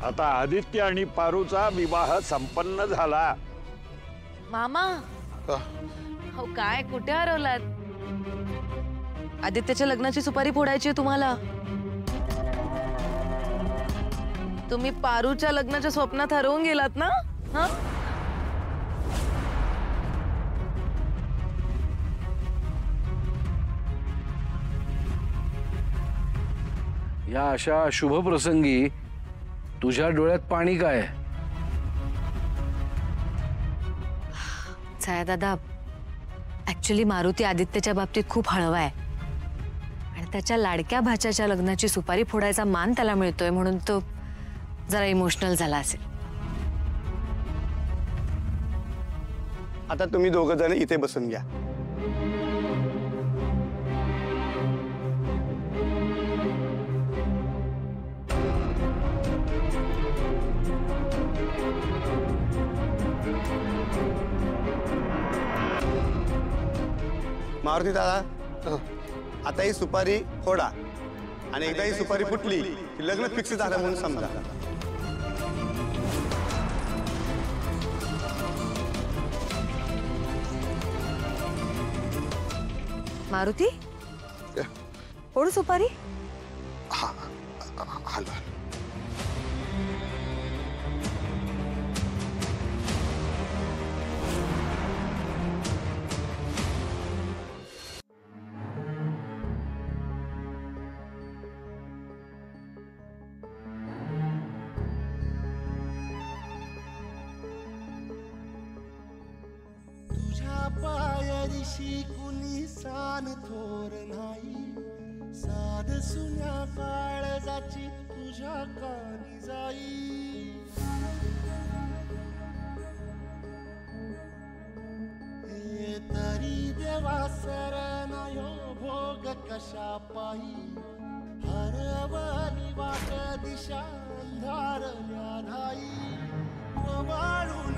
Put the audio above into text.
आता आदित्य आणि पारूचा विवाह संपन्न झाला। मामा हो काय कुठे हरवलात? आदित्यच्या लग्नाची सुपारी फोडायची तुम्हाला। तुम्ही पारूच्या लग्नाच्या स्वप्नात हरवून गेलात ना? हा या अशा शुभ प्रसंगी तुझ्या डोळ्यात पाणी काय? छाया दादा, ऍक्च्युली मारुती आदित्यच्या बाबतीत खूप हळवा आहे आणि त्याच्या लाडक्या भाच्याच्या लग्नाची सुपारी फोडायचा मान त्याला मिळतोय म्हणून तो जरा इमोशनल झाला असेल। आता तुम्ही दोघं जण इथे बसून घ्या। मारुती दादा, आता ही सुपारी फोडा आणि एकदा ही सुपारी फुटली की लग्न फिक्स झालं म्हणून समजा। मारुती फोडू सुपारी? हॅलो पायरीशी कुणी सान थोर नाही, साध सुन्या काळजाची तुझ्या कानी जाई। हे तरी देवा सरनायो भोग कशा पायी, हरवली वाट दिशा अंधारल्या धाई, वाळून